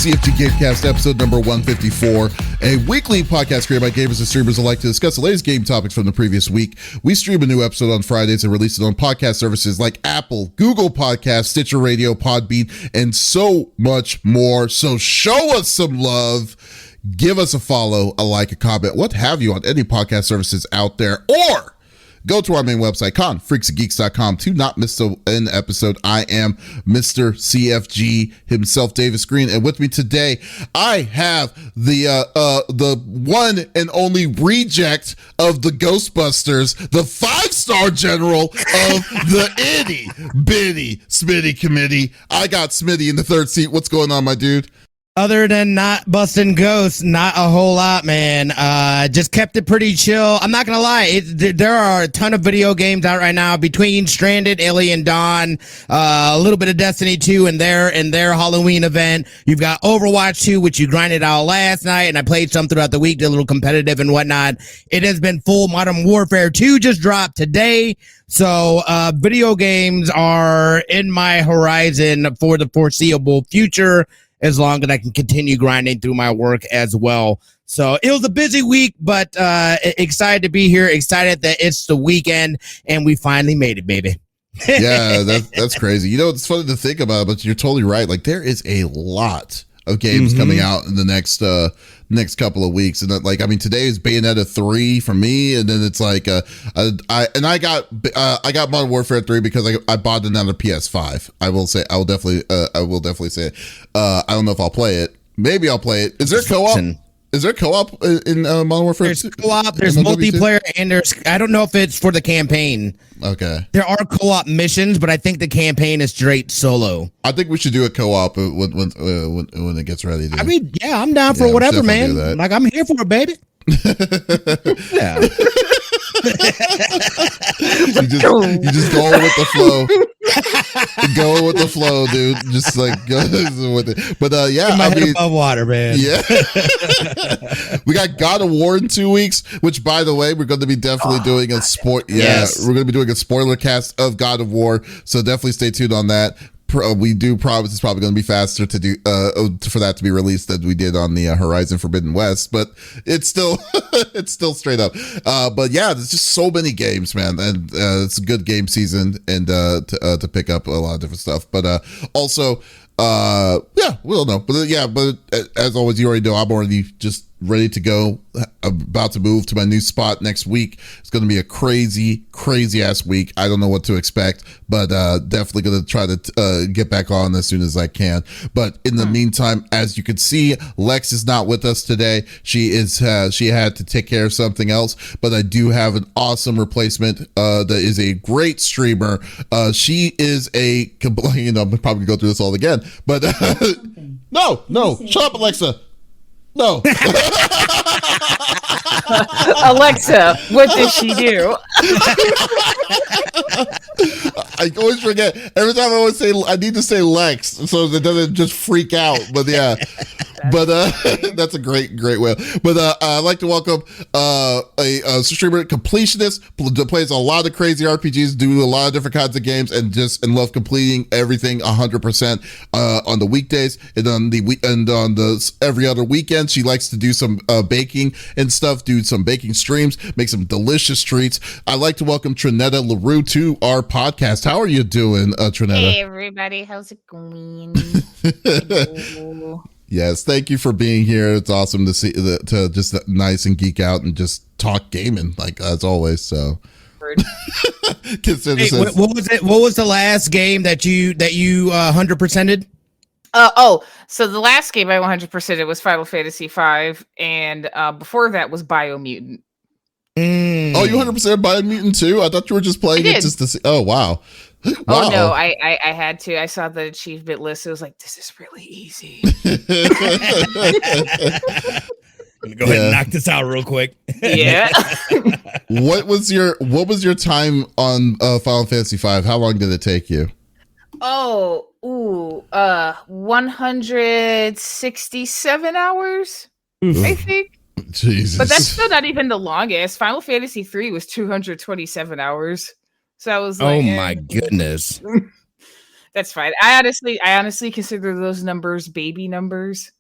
CFG Game Cast, episode number 154, a weekly podcast created by gamers and streamers alike to discuss the latest game topics from the previous week. We stream a new episode on Fridays and release it on podcast services like Apple, Google Podcasts, Stitcher Radio, Podbean, and so much more. So show us some love. Give us a follow, a like, a comment, what have you on any podcast services out there, or go to our main website, confreaksandgeeks.com, to not miss an episode. I am Mr. CFG himself, Davis Green, and with me today, I have the one and only reject of the Ghostbusters, the 5-star general of the itty bitty Smitty committee. I got Smitty in the third seat. What's going on, my dude? Other than not busting ghosts, not a whole lot, man. Just kept it pretty chill. I'm not gonna lie, there are a ton of video games out right now between Stranded, Alien Dawn, a little bit of Destiny 2 and their Halloween event. You've got Overwatch 2, which you grinded out last night, and I played some throughout the week, did a little competitive and whatnot. It has been full. Modern Warfare 2 just dropped today. So video games are in my horizon for the foreseeable future, as long as I can continue grinding through my work as well. So it was a busy week, but excited to be here, excited that it's the weekend, and we finally made it, baby. Yeah, that's crazy. You know, it's funny to think about, but you're totally right. Like, there is a lot of games coming out in the next couple of weeks, and like, I mean, today is Bayonetta 3 for me, and then it's like I got Modern Warfare 3 because I bought it on the PS5. I will definitely say it. I don't know if I'll play it. Maybe I'll play it. Is there co-op? Is there co-op in Modern Warfare? There's co-op, there's multiplayer, and I don't know if it's for the campaign. Okay. There are co-op missions, but I think the campaign is straight solo. I think we should do a co-op when it gets ready. I mean, yeah, I'm down for whatever, man. Like, I'm here for it, baby. Yeah. you just go with the flow. Go with the flow, dude. Just like go with it. But yeah, I mean, above water, man. Yeah. We got God of War in 2 weeks, which, by the way, we're going to be definitely doing a sport. Yeah, yes. We're going to be doing a spoiler cast of God of War, so definitely stay tuned on that. We do promise it's probably going to be faster to do for that to be released than we did on the Horizon Forbidden West, but it's still it's still straight up. But yeah, there's just so many games, man, and it's a good game season, and to pick up a lot of different stuff. But also, yeah, we don't know. But yeah, but as always, you already know I'm already just ready to go. About to move to my new spot next week. It's going to be a crazy ass week. I don't know what to expect, but definitely going to try to get back on as soon as I can. But in the meantime, as you can see, Lex is not with us today. She had to take care of something else, but I do have an awesome replacement that is a great streamer. She is a, you know, I'm probably go through this all again, but no, shut up, Alexa. No. Alexa, what does she do? I always forget. Every time I need to say Lex so that it doesn't just freak out. But yeah. But that's a great way. But I'd like to welcome a streamer, completionist, that plays a lot of crazy RPGs, do a lot of different kinds of games, and love completing everything 100% on the weekdays, and on the every other weekend. She likes to do some baking and stuff, do some baking streams, make some delicious treats. I'd like to welcome Trinetta Laroux to our podcast. How are you doing, Trinetta? Hey everybody, how's it going? Yes, thank you for being here. It's awesome to see to just nice and geek out and just talk gaming like as always. So, hey, what was the last game that you 100%ed? So the last game I 100%ed was Final Fantasy V, and before that was Biomutant. Oh, you 100% Biomutant too? I thought you were just playing it just to see. Oh, wow. Wow. Oh no, I had to. I saw the achievement list. It was like, this is really easy. I'm gonna go ahead and knock this out real quick. Yeah. What was your time on Final Fantasy V? How long did it take you? 167 hours, I think. Jesus. But that's still not even the longest. Final Fantasy 3 was 227 hours. So I was like, oh my goodness. That's fine. I honestly consider those numbers baby numbers.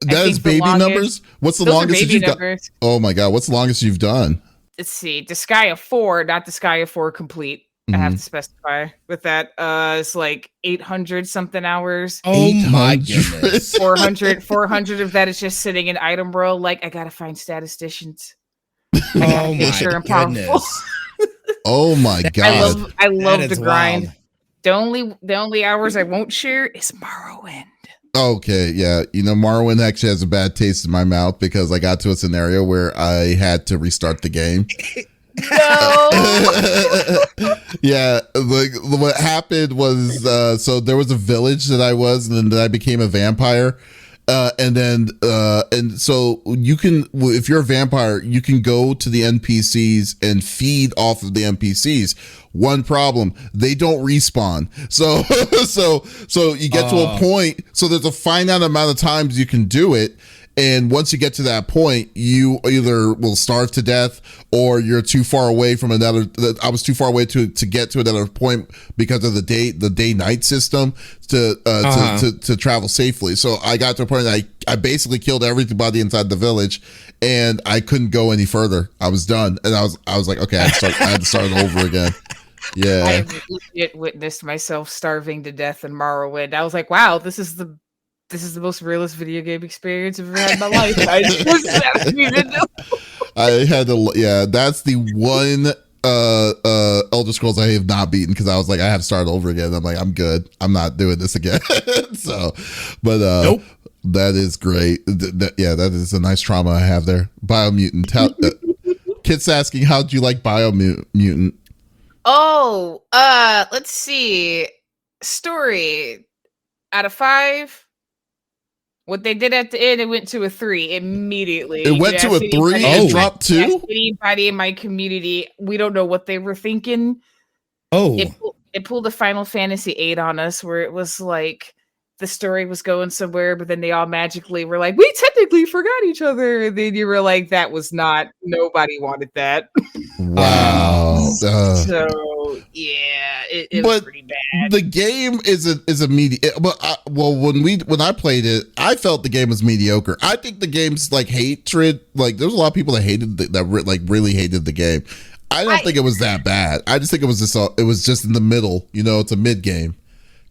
That is baby numbers? What's the longest that you've done? Oh my God. What's the longest you've done? Let's see. Disgaea 4, not Disgaea 4 complete. I have to specify with that. It's like 800 something hours. Oh my goodness. 400 of that is just sitting in item row. Like, I gotta find statisticians. Oh my goodness. Oh my God. I love the grind. Wild. The only hours I won't share is Morrowind. Okay, yeah. Morrowind actually has a bad taste in my mouth because I got to a scenario where I had to restart the game. No. Yeah, what happened was so there was a village that I was, and then I became a vampire. And so you can, if you're a vampire, you can go to the NPCs and feed off of the NPCs. One problem, they don't respawn. So you get to a point, so there's a finite amount of times you can do it. And once you get to that point, you either will starve to death or you're too far away from another. I was too far away to get to another point because of the day-night system to travel safely. So I got to a point that I basically killed everybody inside the village, and I couldn't go any further. I was done, and I was like, okay, I had to start over again. Yeah, I legit witnessed myself starving to death in Morrowind. I was like, wow, this is the most realist video game experience I've ever had in my life. I had to, yeah, that's the one Elder Scrolls I have not beaten because I was like, I have to start over again. I'm like, I'm good. I'm not doing this again. So, but nope. That is great. Yeah, that is a nice trauma I have there. Biomutant. Kit's asking, how'd you like Biomutant? Oh, let's see. Story out of 5. What they did at the end, it went to a 3 immediately. It went to a 3 and dropped 2? Anybody in my community, we don't know what they were thinking. Oh. It pulled a Final Fantasy VIII on us where it was like the story was going somewhere, but then they all magically were like, we technically forgot each other. And then you were like, that was not, nobody wanted that. Wow. So yeah, it was pretty bad. The game is a mediocre. But when I played it, I felt the game was mediocre. I think the game's like hatred. Like there's a lot of people that hated really hated the game. I don't think it was that bad. I just think it was just in the middle. It's a mid game.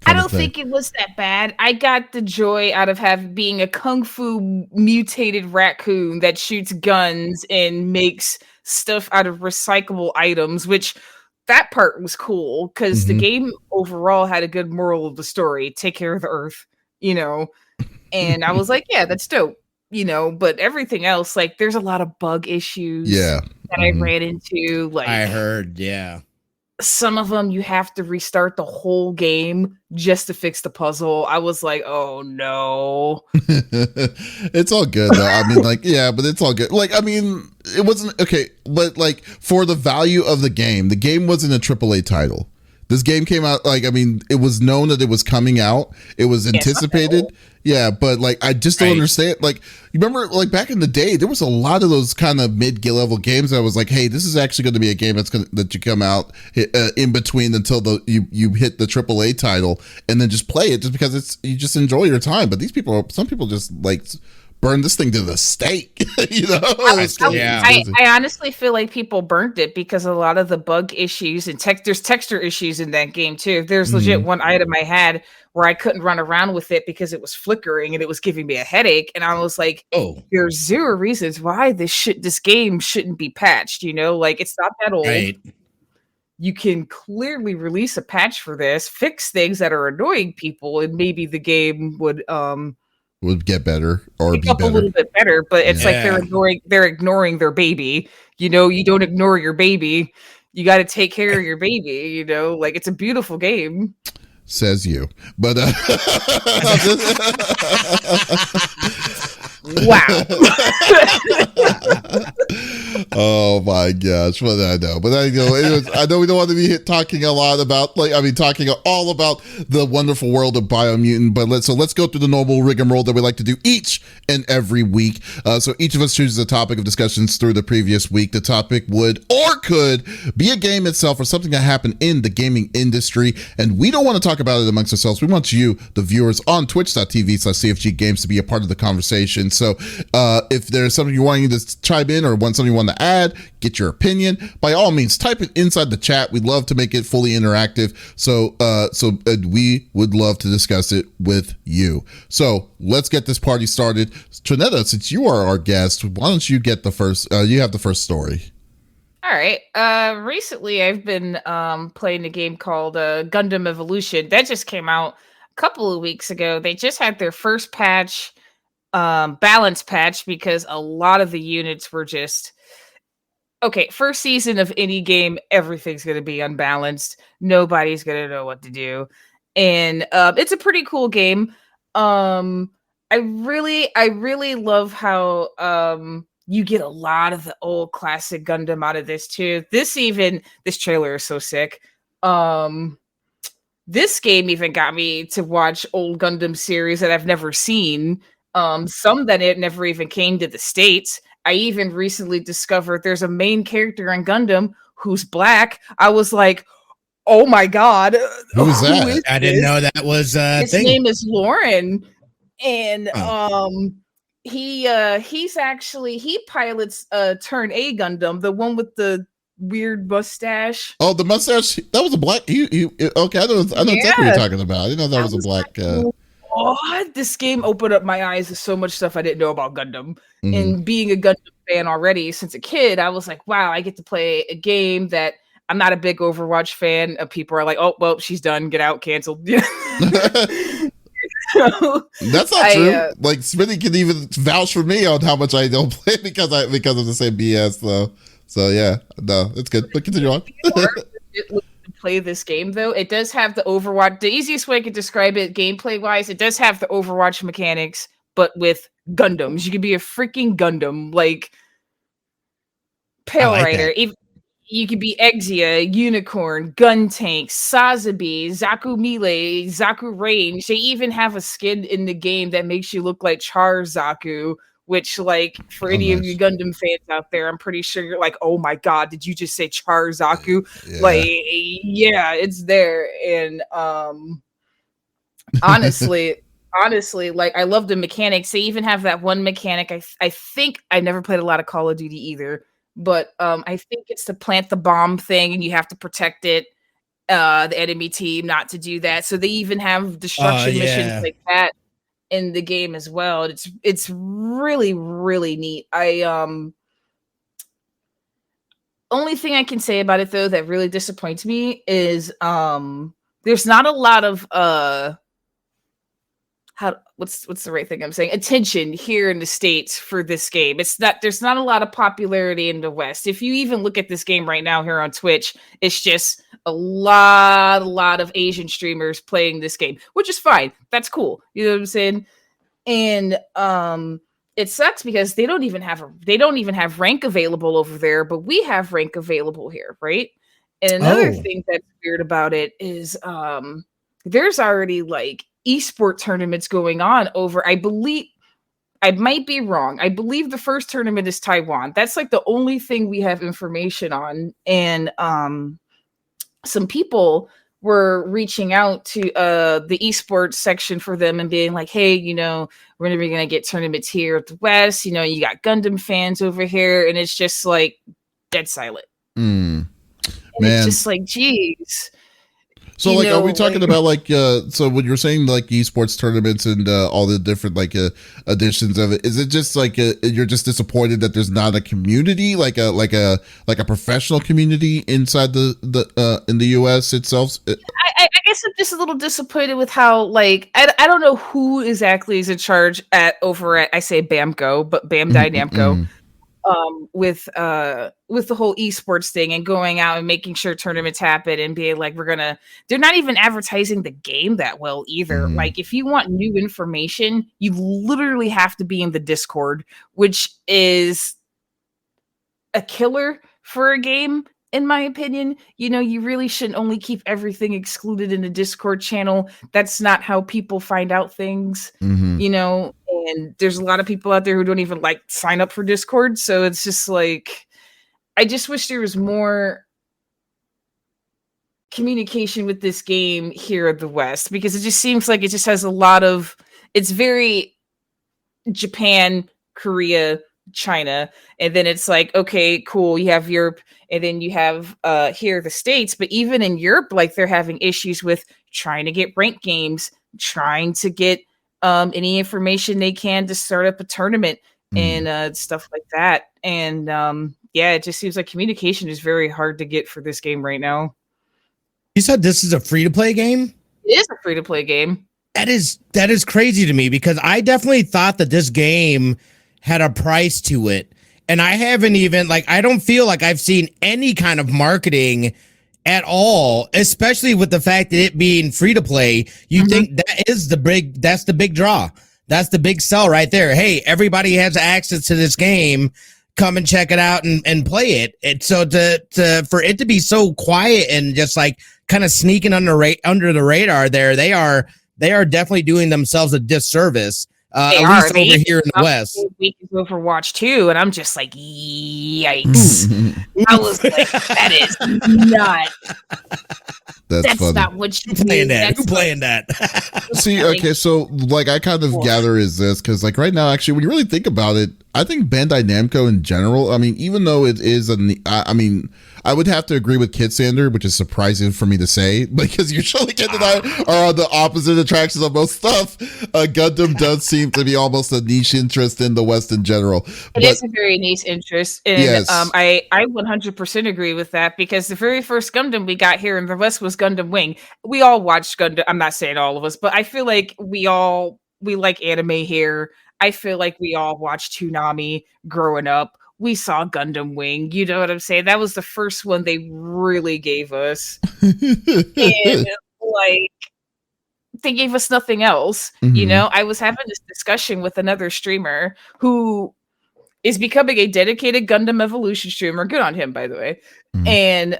I don't think it was that bad. I got the joy out of being a kung fu mutated raccoon that shoots guns and makes stuff out of recyclable items, which that part was cool because the game overall had a good moral of the story. Take care of the earth, and I was like, yeah, that's dope, but everything else, like there's a lot of bug issues that I ran into. Like I heard, yeah. Some of them you have to restart the whole game just to fix the puzzle. I was like, oh no. It's all good though. I mean, like, yeah, but it's all good. Like, I mean, it wasn't okay, but like for the value of the game wasn't a AAA title. This game came out, like, I mean, it was known that it was coming out. It was anticipated. Yeah, but like, I just don't understand. Like, you remember, like, back in the day, there was a lot of those kind of mid-level games that was like, hey, this is actually going to be a game that you come out in between until you hit the AAA title and then just play it just because you just enjoy your time. But some people just like burn this thing to the stake. I honestly feel like people burnt it because a lot of the bug issues and there's texture issues in that game too. There's legit one item I had where I couldn't run around with it because it was flickering and it was giving me a headache. And I was like, there's 0 reasons why this game shouldn't be patched. Like it's not that old. Right. You can clearly release a patch for this, fix things that are annoying people, and maybe the game would get better or be better. A little bit better, but it's like they're ignoring their baby. You don't ignore your baby. You got to take care of your baby. Like it's a beautiful game. Says you, but wow. Oh my gosh! Well, I know, but I know I know we don't want to be talking a lot about talking all about the wonderful world of Biomutant. But let's go through the normal rigmarole that we like to do each and every week. So each of us chooses a topic of discussions through the previous week. The topic would or could be a game itself or something that happened in the gaming industry, and we don't want to talk about it amongst ourselves. We want you, the viewers, on Twitch.tv/CFG Games to be a part of the conversation. So if there's something you want to chime in or something you want to add, get your opinion, by all means type it inside the chat. We'd love to make it fully interactive, so we would love to discuss it with you. So let's get this party started. Trinetta, since you are our guest, why don't you get the first you have the first story. All right. Recently I've been playing a game called Gundam Evolution that just came out a couple of weeks ago. They just had their first patch, balance patch, because a lot of the units were just okay. First season of any game, everything's going to be unbalanced. Nobody's going to know what to do, and it's a pretty cool game. I really love how you get a lot of the old classic Gundam out of this too. This trailer is so sick. This game even got me to watch old Gundam series that I've never seen. Some that it never even came to the States. I even recently discovered there's a main character in Gundam who's black. I was like, oh my god, who's that? I didn't know that was his name is Lauren, and he pilots Turn A Gundam, the one with the weird mustache. Oh, the mustache, that was a black. Okay, I know exactly what you're talking about. I didn't know that was a black. What? This game opened up my eyes to so much stuff I didn't know about Gundam. Mm-hmm. And being a Gundam fan already since a kid, I was like, wow, I get to play a game that I'm not a big Overwatch fan. People are like, oh, well, she's done. Get out. Canceled. So, that's not true. Like Smitty can even vouch for me on how much I don't play because of the same BS though. So yeah, no, it's good. But continue on. Play this game though, it does have the Overwatch. The easiest way I could describe it, gameplay wise, it does have the Overwatch mechanics, but with Gundams. You could be a freaking Gundam, like Pale Rider. You could be Exia, Unicorn, Gun Tank, Sazabi, Zaku Melee, Zaku Range. They even have a skin in the game that makes you look like Char Zaku, which, like, for any of you Gundam fans out there, I'm pretty sure you're like, oh my god, did you just say Char Zaku? Yeah. Like, yeah, it's there. And honestly, like, I love the mechanics. They even have that one mechanic. I think I never played a lot of Call of Duty either. But I think it's to plant the bomb thing, and you have to protect it, the enemy team, not to do that. So they even have destruction missions like that in the game as well. It's really, really neat. Only thing I can say about it though that really disappoints me is there's not a lot of what's the right thing I'm saying? Attention here in the States for this game. There's not a lot of popularity in the West. If you even look at this game right now here on Twitch, it's just a lot of Asian streamers playing this game, which is fine. That's cool. You know what I'm saying? And it sucks because they don't even have rank available over there, but we have rank available here, right? And another thing that's weird about it is there's already like esport tournaments going on over, I believe, I might be wrong, I believe the first tournament is Taiwan. That's like the only thing we have information on. And some people were reaching out to the esports section for them and being like, hey, we're never going to get tournaments here at the West. You got Gundam fans over here. And it's just like dead silent. And it's just like, geez. So like, are we talking about like, so when you're saying like esports tournaments and all the different like editions of it, is it just like you're just disappointed that there's not a community, like a professional community inside the in the US itself? I guess I'm just a little disappointed with how, like, I don't know who exactly is in charge over at, I say Bamco, but Bandai Namco. With the whole esports thing and going out and making sure tournaments happen and being like, they're not even advertising the game that well either. Like, if you want new information, you literally have to be in the Discord, which is a killer for a game. In my opinion, you really shouldn't only keep everything excluded in the Discord channel. That's not how people find out things, and there's a lot of people out there who don't even like sign up for Discord. So it's just like, I just wish there was more communication with this game here in the West, because it just seems like it just has a lot of, it's very Japan, Korea, China, and then it's like, okay, cool, you have Europe, and then you have here the States. But even in Europe, like, they're having issues with trying to get ranked games, trying to get any information they can to start up a tournament and stuff like that. And it just seems like communication is very hard to get for this game right now. You said this is a free-to-play game? It is a free-to-play game. That is crazy to me, because I definitely thought that this game had a price to it. And I haven't even, like, I don't feel like I've seen any kind of marketing at all, especially with the fact that it being free-to-play. You think that's the big draw. That's the big sell right there. Hey, everybody has access to this game. Come and check it out and play it. And so for it to be so quiet and just like kind of sneaking under the radar there, they are definitely doing themselves a disservice. At least over here in the West. Week is Overwatch 2, and I'm just like, yikes. I was like, that is not. That's funny. Not what you playing do. that. Who's playing that? See, okay, so like I kind of gather is this, because like right now, actually, when you really think about it, I think Bandai Namco in general, I mean, even though it is I would have to agree with Kid Sander, which is surprising for me to say, because usually Kid and I are on the opposite attractions of most stuff. Gundam does seem to be almost a niche interest in the West in general. It is a very niche interest. And yes. I 100% agree with that, because the very first Gundam we got here in the West was Gundam Wing. We all watched Gundam. I'm not saying all of us, but I feel like we like anime here. I feel like we all watched Toonami growing up. We saw Gundam Wing. You know what I'm saying? That was the first one they really gave us. And like, they gave us nothing else. I was having this discussion with another streamer who is becoming a dedicated Gundam Evolution streamer. Good on him, by the way. And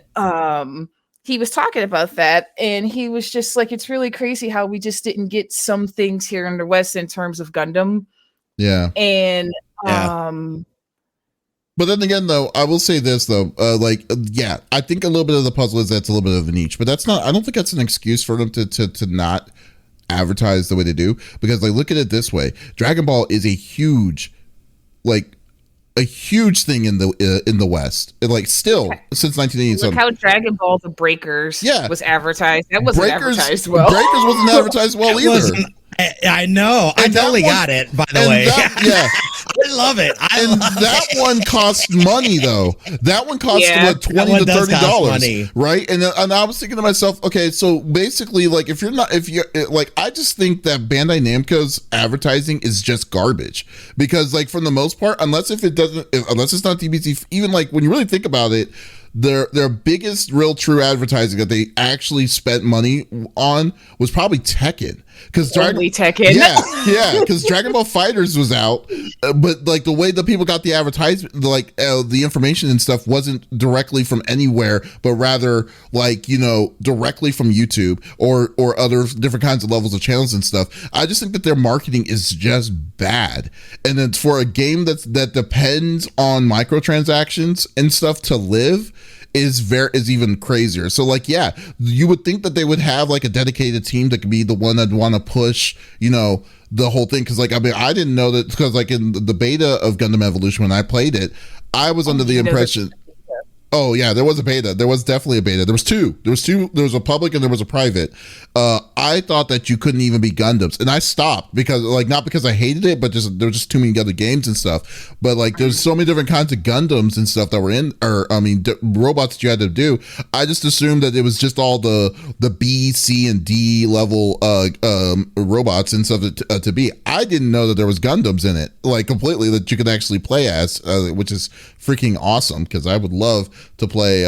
he was talking about that, and he was just like, it's really crazy how we just didn't get some things here in the West in terms of Gundam. Yeah. And but then again, though, I will say this, though, I think a little bit of the puzzle is that's a little bit of a niche, but that's not, I don't think that's an excuse for them to not advertise the way they do, because like, look at it this way. Dragon Ball is a huge thing in the West. Like, still since 1980. Look how Dragon Ball The Breakers was advertised. That wasn't advertised well. Breakers wasn't advertised well either. I know. I totally got it, by the way. I love it. That one cost money, though. That one cost what, $20 to $30, right? And I was thinking to myself, okay, so basically, like, if you're I just think that Bandai Namco's advertising is just garbage, because, like, for the most part, unless it's not DBZ, even like when you really think about it, their biggest real true advertising that they actually spent money on was probably Tekken, because Tekken. Because Dragon Ball Fighters was out, but like the way the people got the advertisement, like the information and stuff wasn't directly from anywhere, but rather like, directly from YouTube or other different kinds of levels of channels and stuff. I just think that their marketing is just bad, and it's for a game that depends on microtransactions and stuff to live is even crazier. So like, yeah, you would think that they would have like a dedicated team that could be the one that want to push, the whole thing. Cause like, I mean, I didn't know that, because like in the beta of Gundam Evolution, when I played it, I was under the impression. Oh yeah, there was a beta. There was definitely a beta. There was two. There was a public and there was a private. I thought that you couldn't even be Gundams, and I stopped because, like, not because I hated it, but there were just too many other games and stuff. But like, there's so many different kinds of Gundams and stuff that were in, robots that you had to do. I just assumed that it was just all the B, C, and D level robots and stuff to be. I didn't know that there was Gundams in it, like, completely, that you could actually play as, which is freaking awesome, because I would love to play,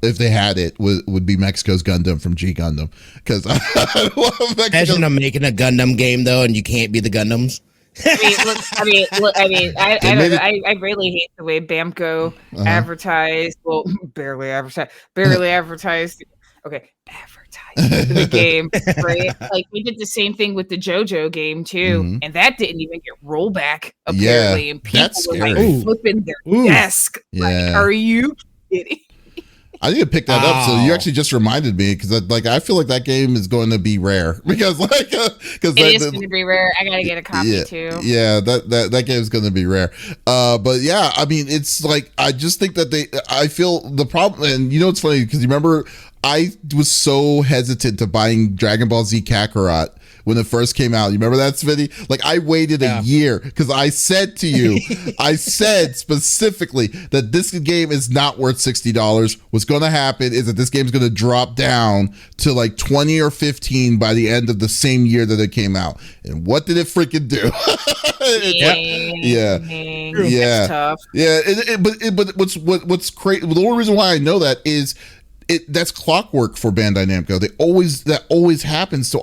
if they had it, would be Mexico's Gundam from G Gundam, because I love Mexico. Imagine I'm making a Gundam game though, and you can't be the Gundams. I don't know. I really hate the way Bamco advertised. Well, barely advertised. Okay, advertised the game, right? Like we did the same thing with the JoJo game too, and that didn't even get rollback apparently. And people were like flipping their desk. Like, are you kidding? I need to pick that up. So you actually just reminded me because I feel like that game is going to be rare because it is going to be rare. I gotta get a copy too. Yeah, that game is going to be rare. But yeah, I mean, it's like I just think that I feel the problem, and you know it's funny because you remember I was so hesitant to buying Dragon Ball Z Kakarot when it first came out. You remember that, Smitty? Like I waited a year because I said to you, I said specifically that this game is not worth $60. What's going to happen is that this game is going to drop down to like 20 or 15 by the end of the same year that it came out. And what did it freaking do? That's tough. But what's crazy? The only reason why I know that is that's clockwork for Bandai Namco. That always happens to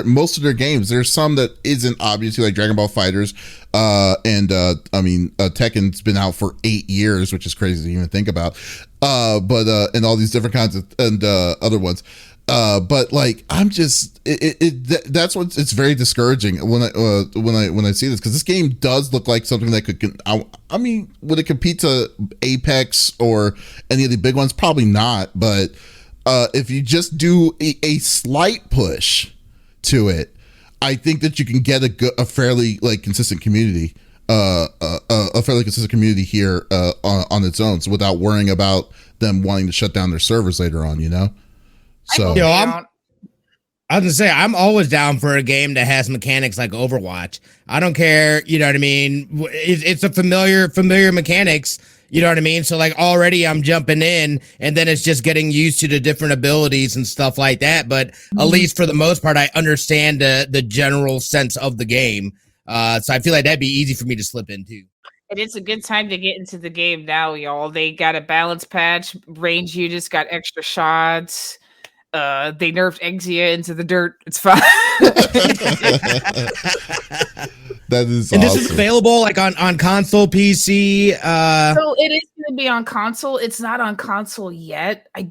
most of their games. There's some that isn't, obviously, like Dragon Ball FighterZ, Tekken's been out for 8 years, which is crazy to even think about. And all these different kinds of other ones. But like I'm just that's what it's very discouraging when I see this, because this game does look like something that could. I mean, would it compete to Apex or any of the big ones? Probably not. But if you just do a slight push to it, I think that you can get a fairly like consistent community. A fairly consistent community here on its own, so without worrying about them wanting to shut down their servers later on, you know. So I was gonna say I'm always down for a game that has mechanics like Overwatch. I don't care, you know what I mean? It's a familiar mechanics, you know what I mean? So like already I'm jumping in, and then it's just getting used to the different abilities and stuff like that. But at least for the most part, I understand the general sense of the game. So I feel like that'd be easy for me to slip into. And it's a good time to get into the game now, y'all. They got a balance patch. Range units got extra shots. They nerfed Exia into the dirt. It's fine. That is and awesome. This is available like on console, PC. So it is going to be on console. It's not on console yet. I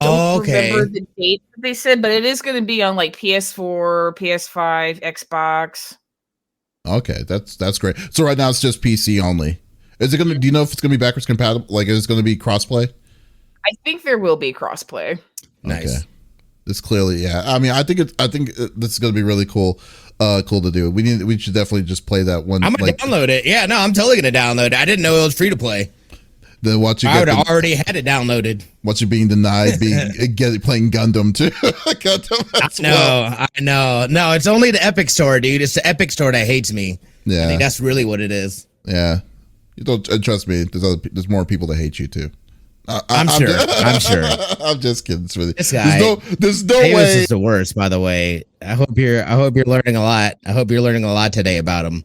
don't remember the date that they said, but it is going to be on like PS4, PS5, Xbox. Okay, that's great. So right now it's just PC only. Is it going to? Do you know if it's going to be backwards compatible? Like, is it going to be crossplay? I think there will be crossplay. Nice. Okay. It's clearly, yeah. I mean, I think this is going to be really cool. Cool to do. We should definitely just play that one. I'm gonna download it. Yeah, no, I'm totally gonna download it. I didn't know it was free to play. Then watch you. I would have already had it downloaded. Watch you being denied playing Gundam too. Gundam as well. I know. No, it's only the Epic Store, dude. It's the Epic Store that hates me. Yeah, I think that's really what it is. Yeah, you don't trust me. There's more people that hate you too. I'm sure. I'm just kidding, Smitty. This guy. There's no Davies way. Is the worst, by the way. I hope you're learning a lot. I hope you're learning a lot today about him.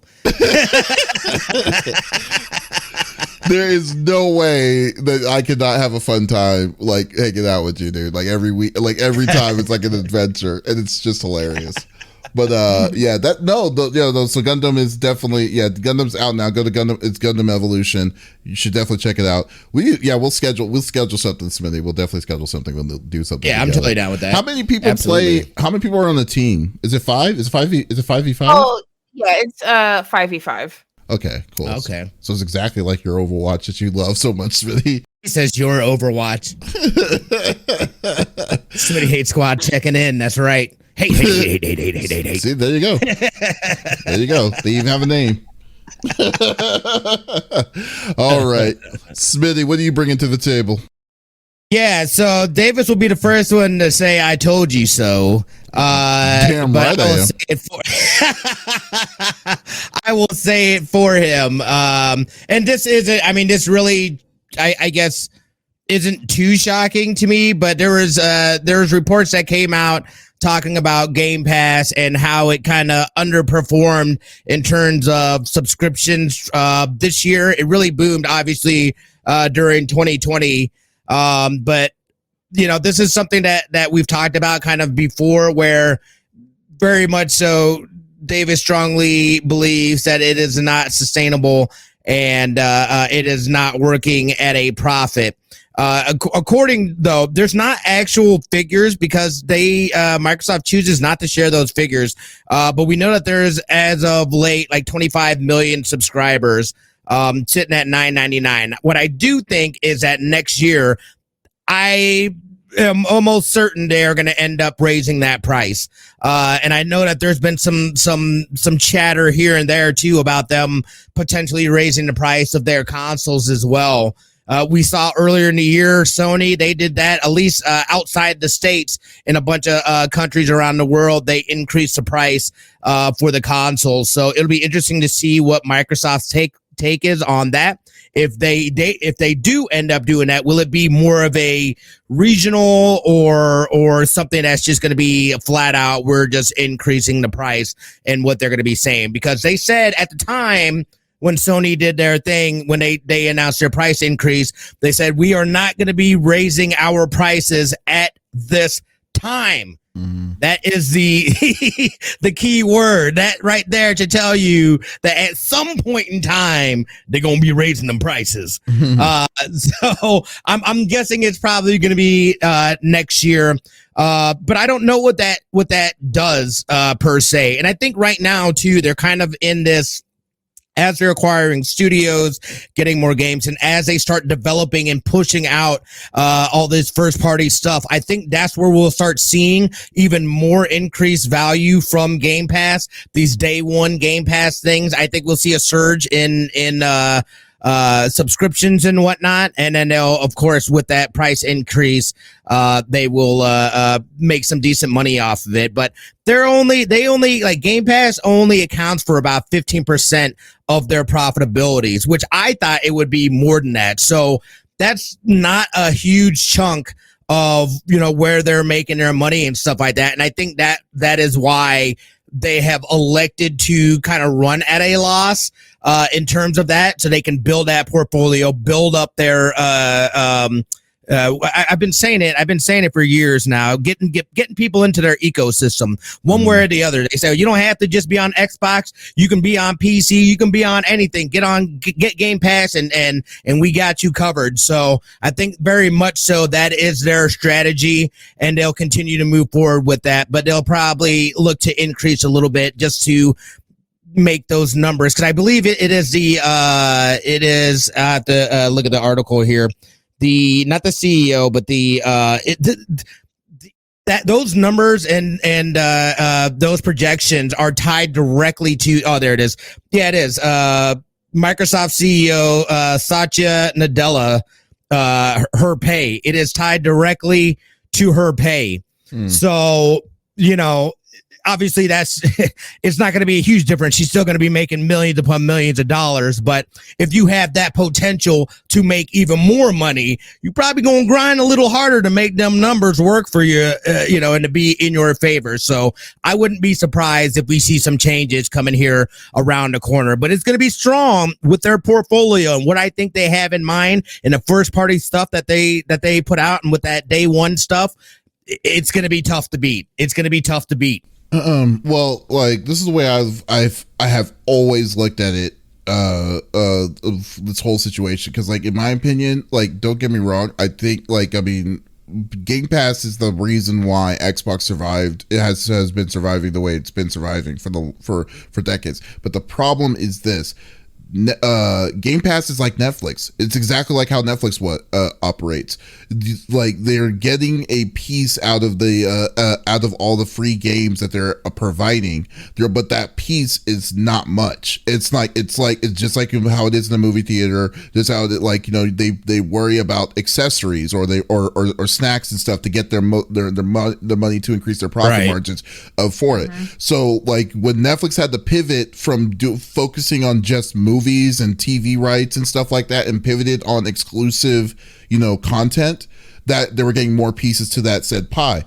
There is no way that I could not have a fun time like hanging out with you, dude. Like every week, like every time, it's like an adventure, and it's just hilarious. But yeah, so Gundam is definitely, Gundam's out now. Go to Gundam. It's Gundam Evolution. You should definitely check it out. We'll schedule something, Smitty. We'll definitely schedule something. We'll do something. Yeah, together. I'm totally down with that. How many people play? How many people are on the team? Is it 5? Is it 5v5? Oh yeah, it's 5v5. Okay, cool. Okay, so it's exactly like your Overwatch that you love so much, Smitty. He says your Overwatch. Smitty Hate Squad checking in. That's right. Hey. See, there you go. There you go. They even have a name. All right. Smitty, what are you bringing to the table? Yeah, so Davis will be the first one to say, I told you so. Damn right I am. I will say it for him. And this really, I guess, isn't too shocking to me, but there was reports that came out talking about Game Pass and how it kind of underperformed in terms of subscriptions this year. It really boomed, obviously, during 2020. But this is something that we've talked about kind of before, where very much so Davis strongly believes that it is not sustainable and it is not working at a profit. According though, there's not actual figures because Microsoft chooses not to share those figures. But we know that there's, as of late, like 25 million subscribers, sitting at $9.99. What I do think is that next year, I am almost certain they are going to end up raising that price. And I know that there's been some chatter here and there too about them potentially raising the price of their consoles as well. We saw earlier in the year, Sony, they did that, at least outside the States, in a bunch of countries around the world. They increased the price for the consoles. So it'll be interesting to see what Microsoft's take is on that. If they do end up doing that, will it be more of a regional or something that's just going to be flat out, we're just increasing the price and what they're going to be saying? Because they said at the time, when Sony did their thing, when they announced their price increase, they said, we are not going to be raising our prices at this time. Mm-hmm. That is the key word. That right there to tell you that at some point in time, they're going to be raising them prices. Mm-hmm. So I'm guessing it's probably going to be next year. But I don't know what that does per se. And I think right now, too, they're kind of in this, as they're acquiring studios, getting more games, and as they start developing and pushing out all this first-party stuff, I think that's where we'll start seeing even more increased value from Game Pass. These day one Game Pass things, I think we'll see a surge in subscriptions and whatnot, and then they'll, of course, with that price increase, they will make some decent money off of it. But they only like Game Pass only accounts for about 15% of their profitabilities, which I thought it would be more than that. So that's not a huge chunk of, where they're making their money and stuff like that. And I think that is why they have elected to kind of run at a loss in terms of that, so they can build that portfolio, build up their I've been saying it for years now, getting people into their ecosystem one way or the other. They say you don't have to just be on Xbox, you can be on PC, you can be on anything. Get Game Pass and we got you covered. So I think very much so that is their strategy, and they'll continue to move forward with that, but they'll probably look to increase a little bit just to make those numbers, because I believe it is look at the article here. Not the CEO, but that those numbers and those projections are tied directly to. Oh, there it is. Yeah, it is. Microsoft CEO Satya Nadella, her pay. It is tied directly to her pay. So obviously it's not going to be a huge difference. She's still going to be making millions upon millions of dollars. But if you have that potential to make even more money, you're probably going to grind a little harder to make them numbers work for you, and to be in your favor. So I wouldn't be surprised if we see some changes coming here around the corner, but it's going to be strong with their portfolio and what I think they have in mind and the first party stuff that they put out, and with that day one stuff, it's going to be tough to beat. Well, like, this is the way I have always looked at it, of this whole situation. Because, like, in my opinion, like, don't get me wrong, I think, Game Pass is the reason why Xbox survived. It has been surviving the way it's been surviving for decades. But the problem is this. Game Pass is like Netflix. It's exactly like how Netflix operates. Like, they're getting a piece out of all the free games that they're providing, but that piece is not much. It's just like how it is in the movie theater. Just how they worry about accessories or snacks and stuff to get their money to increase their profit margins for it. So, like, when Netflix had to pivot from focusing on just movies and TV rights and stuff like that, and pivoted on exclusive, content, that they were getting more pieces to that said pie.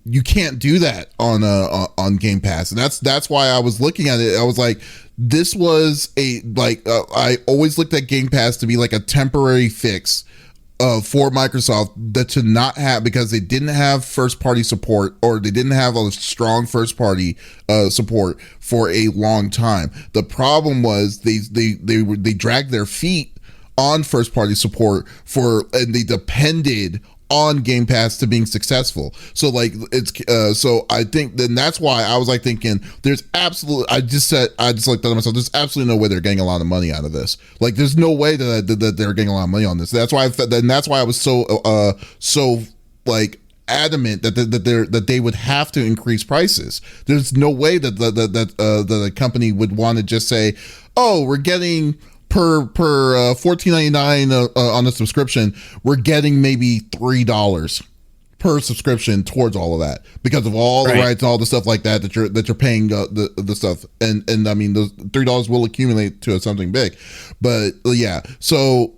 You can't do that on Game Pass, and that's why I was looking at it. I was like, this was I always looked at Game Pass to be like a temporary fix for Microsoft that to not have, because they didn't have first party support, or they didn't have a strong first party support for a long time. The problem was they dragged their feet on first party support and they depended on Game Pass to being successful. So like so I think then that's why I was like thinking there's absolutely, I just looked at myself, there's absolutely no way they're getting a lot of money out of this. Like there's no way that they're getting a lot of money on this. That's why I was so like adamant that they would have to increase prices. There's no way that the company would want to just say, oh, we're getting per $14.99 on a subscription, we're getting maybe $3 per subscription towards all of that, because of all the rights and all the stuff like that you're paying the stuff, and I mean those $3 will accumulate to something big. But yeah, so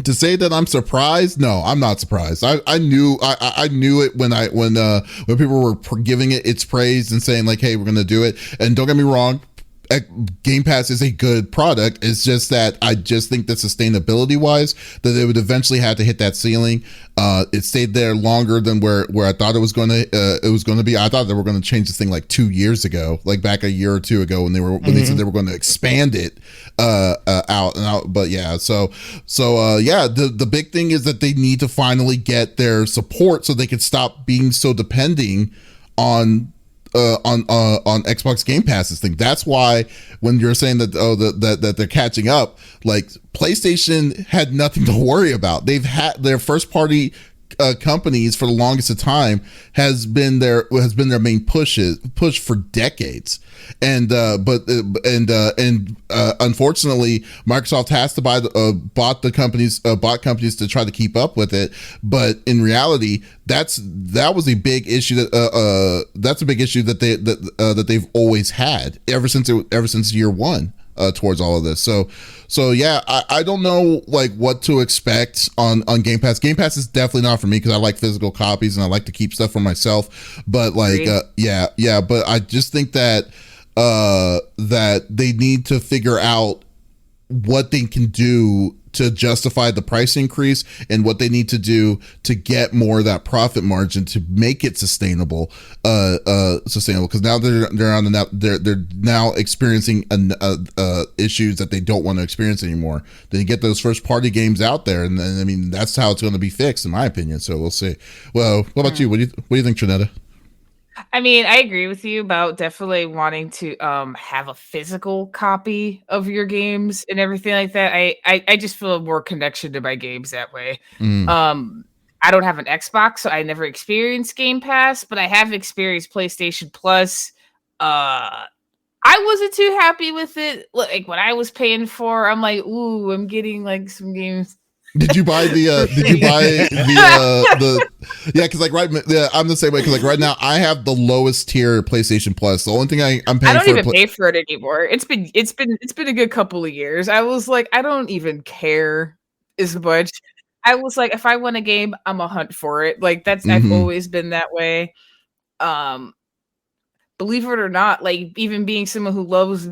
to say that I'm surprised, no, I'm not surprised. I knew it when people were giving it its praise and saying like, hey, we're gonna do it. And don't get me wrong, Game Pass is a good product. It's just that I just think that sustainability wise, that they would eventually have to hit that ceiling. It stayed there longer than where I thought it was going to be. I thought they were going to change this thing like 2 years ago, like back a year or two ago when they said they were going to expand it out and out. But yeah, so yeah, the big thing is that they need to finally get their support so they can stop being so depending on Xbox Game Pass's thing. That's why when you're saying that that they're catching up, like PlayStation had nothing to worry about. They've had their first party companies for the longest of time has been their main push for decades, and unfortunately Microsoft has to bought companies to try to keep up with it. But in reality, that's a big issue that they've always had ever since year one. Towards all of this, so yeah, I don't know like what to expect on Game Pass. Game Pass is definitely not for me because I like physical copies and I like to keep stuff for myself. But like, yeah, but I just think that that they need to figure out what they can do to justify the price increase and what they need to do to get more of that profit margin to make it sustainable because now they're now experiencing issues that they don't want to experience anymore. They get those first party games out there, and I mean that's how it's going to be fixed in my opinion. So we'll see. Well, what about you? What do you think, Trinetta? I mean, I agree with you about definitely wanting to have a physical copy of your games and everything like that. I just feel more connection to my games that way. I don't have an Xbox, so I never experienced Game Pass, but I have experienced PlayStation Plus. I wasn't too happy with it. Like what I was paying for, I'm like, ooh, I'm getting like some games. Did you buy the yeah, because like I'm the same way, because like right now I have the lowest tier PlayStation Plus. The only thing I'm paying, I don't even pay for it anymore. It's been a good couple of years. I was like, I don't even care as much. I was like, if I want a game, I'm a hunt for it. Like that's I've always been that way. Believe it or not, like even being someone who loves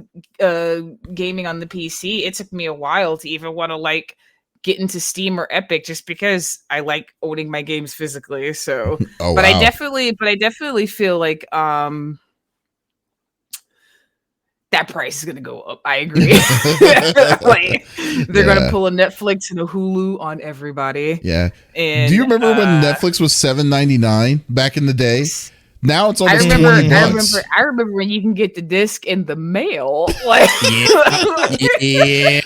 gaming on the PC, it took me a while to even want to like get into Steam or Epic, just because I like owning my games physically. So, oh, but wow. I definitely feel like that price is gonna go up. I agree. Like they're gonna pull a Netflix and a Hulu on everybody. Yeah. And do you remember when Netflix was $7.99 back in the day? Now it's almost $20. I remember when you can get the disc in the mail. Like, yeah.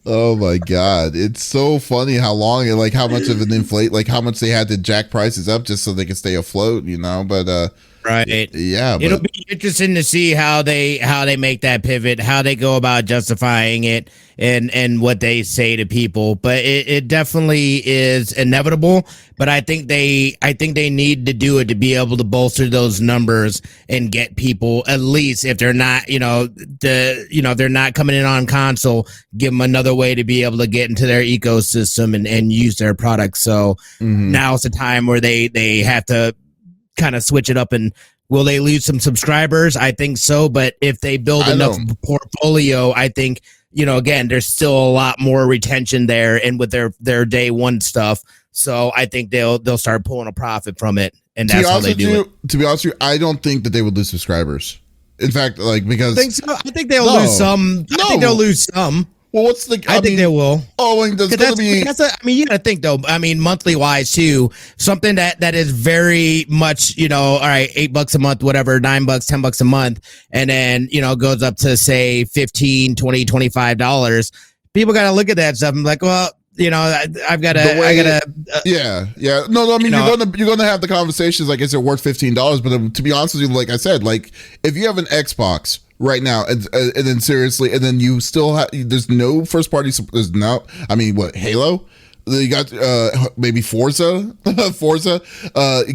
Oh my God. It's so funny how long and like how much of an inflate, like how much they had to jack prices up just so they could stay afloat, you know? But right. Yeah. It'll be interesting to see how they make that pivot, how they go about justifying it and what they say to people. But it definitely is inevitable. But I think they need to do it to be able to bolster those numbers and get people, at least if they're not, they're not coming in on console, give them another way to be able to get into their ecosystem and use their products. So now's the time where they have to kind of switch it up. And will they lose some subscribers? I think so. But if they build enough portfolio, I think again, there's still a lot more retention there, and with their day one stuff. So I think they'll start pulling a profit from it, and that's how they do it. To be honest with you, I don't think that they would lose subscribers. In fact, because I think they'll lose some. I think they'll lose some. Well, what's the? I think they will. Oh, and that's going to be. You got to think though. I mean, monthly wise too, something that is very much, all right, $8 a month, whatever, $9, $10 a month, and then goes up to say $15, $20, $25. People got to look at that stuff. I'm like, well, I've got to. Yeah. No. I mean, you're gonna have the conversations like, is it worth $15? But to be honest with you, like I said, like if you have an Xbox right now, and then seriously, and then you still have, there's no first party. There's no. I mean, what, Halo? You got maybe Forza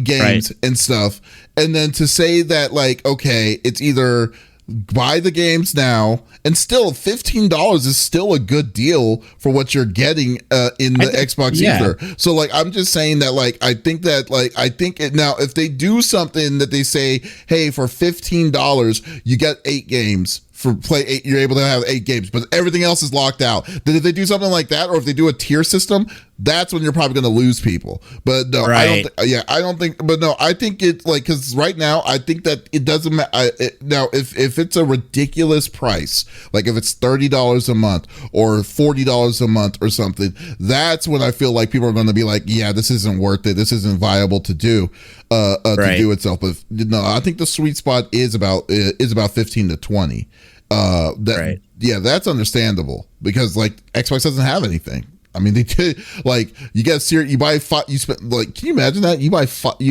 games and stuff, and then to say that like, okay, it's either buy the games now, and still $15 is still a good deal for what you're getting in the Xbox ether. So like, I'm just saying that like, I think it now, if they do something that they say, hey, for $15 you get 8 games. For play 8, you're able to have 8 games, but everything else is locked out. Then if they do something like that, or if they do a tier system, that's when you're probably going to lose people. But no, right. I don't think. But no, I think it like, because right now I think that it doesn't matter. Now, if it's a ridiculous price, like if it's $30 a month or $40 a month or something, that's when I feel like people are going to be like, yeah, this isn't worth it. This isn't viable to do. To do itself. But no, I think the sweet spot is about 15 to 20. Right. Yeah, that's understandable because like Xbox doesn't have anything. I mean, they did like, you get you buy you spend like, can you imagine that you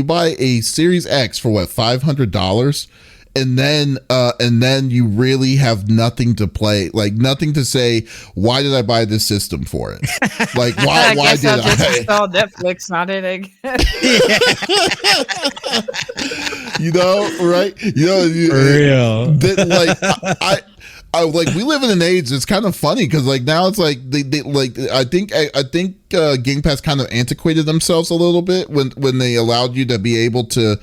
buy a Series X for what, $500, and then you really have nothing to play, like nothing to say. Why did I buy this system for it? Like why did I? Install Netflix on it again. Right? For real. Like I like, we live in an age it's kind of funny because like now it's like they like, I think Game Pass kind of antiquated themselves a little bit when they allowed you to be able to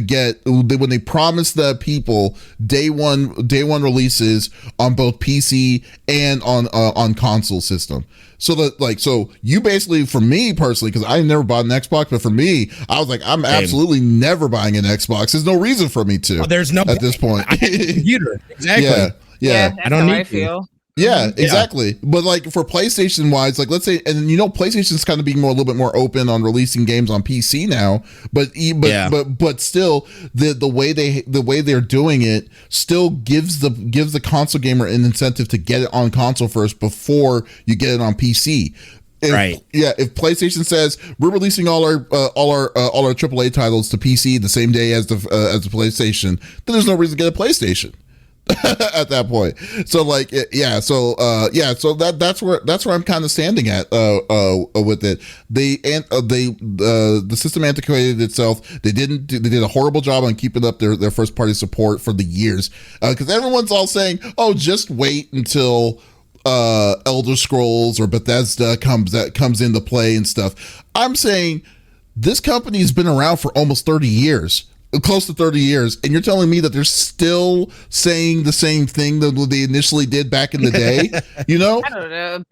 get, when they promised the people day one releases on both PC and on console system. So that like, so you basically, for me personally, because I never bought an Xbox, but for me, I was like, I'm absolutely never buying an Xbox. There's no reason for me to. There's no at this point. I have a computer. Exactly. Yeah, I don't need to. Yeah, exactly. But like for PlayStation wise, like let's say, and PlayStation's kind of being a little bit more open on releasing games on PC now, but still the way they're doing it still gives the console gamer an incentive to get it on console first before you get it on PC. If PlayStation says we're releasing all our AAA titles to PC the same day as the PlayStation, then there's no reason to get a PlayStation. At that point. So like, so that's where I'm kind of standing at with it. The system antiquated itself. They did a horrible job on keeping up their first party support for the years, because everyone's all saying, oh, just wait until Elder Scrolls or Bethesda comes into play and stuff. I'm saying this company's been around for almost 30 years. Close to 30 years, and you're telling me that they're still saying the same thing that they initially did back in the day? I don't know.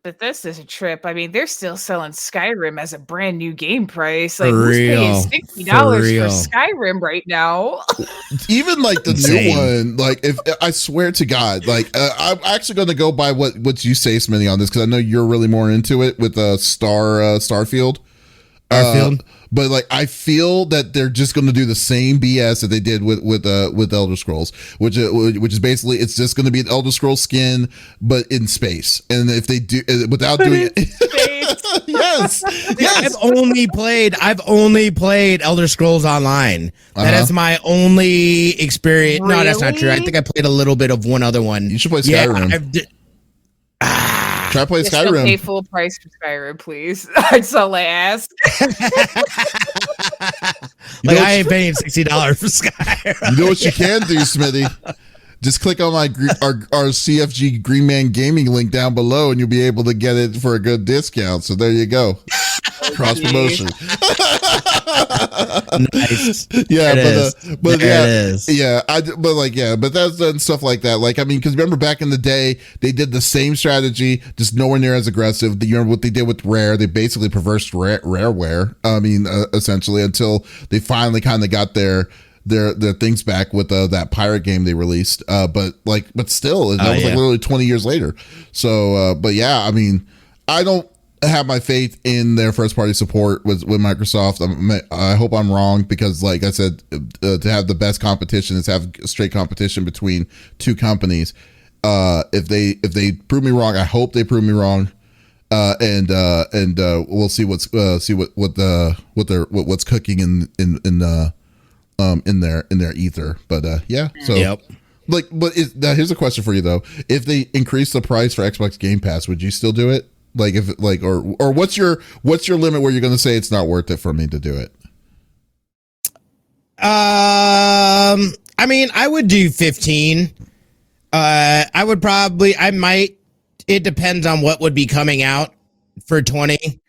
Bethesda's a trip. I mean, they're still selling Skyrim as a brand new game price. Like, who's paying $60 for Skyrim right now? Even like the new one, like, if I swear to God, like, I'm actually going to go by what you say, Smitty, on this, because I know you're really more into it with Starfield. But like, I feel that they're just going to do the same BS that they did with Elder Scrolls, which is basically, it's just going to be an Elder Scrolls skin, but in space. And if they do without doing it, yes. I've only played Elder Scrolls Online. That is my only experience. Really? No, that's not true. I think I played a little bit of one other one. You should play Skyrim. Try to play Skyrim. Pay full price for Skyrim, please. That's all I ask. I ain't paying $60 for Skyrim. You know what you can do, Smitty? Just click on our CFG Green Man Gaming link down below, and you'll be able to get it for a good discount. So there you go. Cross promotion. Nice. Yeah, but There yeah, it is. yeah, but that's done stuff like that. Like, I mean, because remember back in the day, they did the same strategy, just nowhere near as aggressive. You know what they did with Rare? They basically reversed Rareware. I mean, essentially, until they finally kind of got their things back with that pirate game they released. But still, that was like literally 20 years later. So, but yeah, I mean, I don't have my faith in their first party support with Microsoft. I hope I'm wrong, because like I said, to have the best competition is have straight competition between two companies. If they prove me wrong, I hope they prove me wrong. And we'll see what's cooking in their ether. But yeah, so Yep. here's a question for you though: if they increase the price for Xbox Game Pass, would you still do it? Like, if like, or what's your limit where you're going to say it's not worth it for me to do it? I mean, I would do 15. I might. It depends on what would be coming out for 20.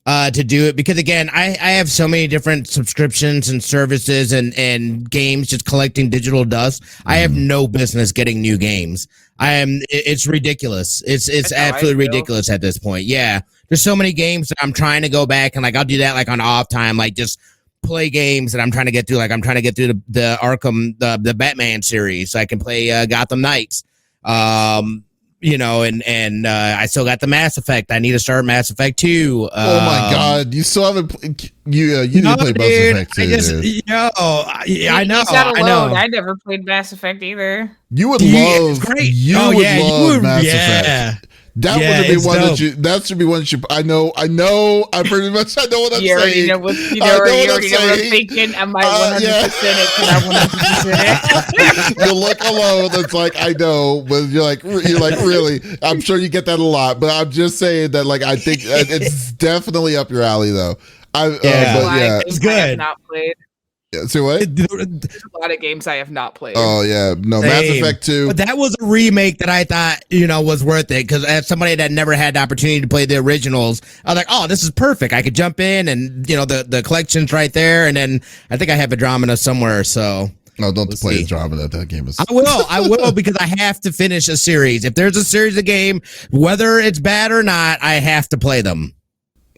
To do it, because again, I have so many different subscriptions and services and games just collecting digital dust. I have no business getting new games. It's ridiculous. It's absolutely ridiculous at this point. Yeah. There's so many games that I'm trying to go back and like, I'll do that like on off time, like just play games that I'm trying to get through. Like I'm trying to get through the Arkham, the Batman series, so I can play Gotham Knights. You know, and I still got the Mass Effect. I need to start Mass Effect 2. Oh my God, you still haven't. You need to play Mass Effect 2. I know. I know. I never played Mass Effect either. You would love. You would love Mass Effect. That would have been one that you. That should be one that you. I know. I pretty much. I know what I'm saying. You already know what I'm thinking. I might 100% it because I 100% it. The look alone. It's like, I know, but you're like really. I'm sure you get that a lot, but I'm just saying that like I think it's definitely up your alley though. It's good. I have not played. See what? There's a lot of games I have not played. Oh yeah, no. Same. Mass Effect 2. But that was a remake that I thought was worth it, because as somebody that never had the opportunity to play the originals, I was like, oh, this is perfect. I could jump in and the collection's right there, and then I think I have Andromeda somewhere. So no, don't play Andromeda. That game is. I will because I have to finish a series. If there's a series of game, whether it's bad or not, I have to play them.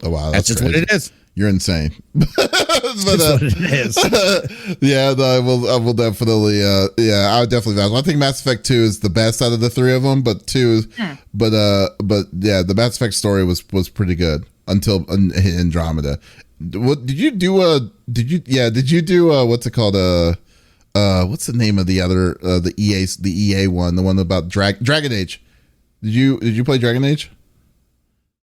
Oh wow, that's just crazy. what it is. You're insane. But, what it is. Yeah, no, I will definitely. I would definitely. I think Mass Effect 2 is the best out of the three of them, but the Mass Effect story was pretty good until Andromeda. What did you do? Did you do? What's it called? What's the name of the other the EA one, the one about Dragon Age? Did you play Dragon Age?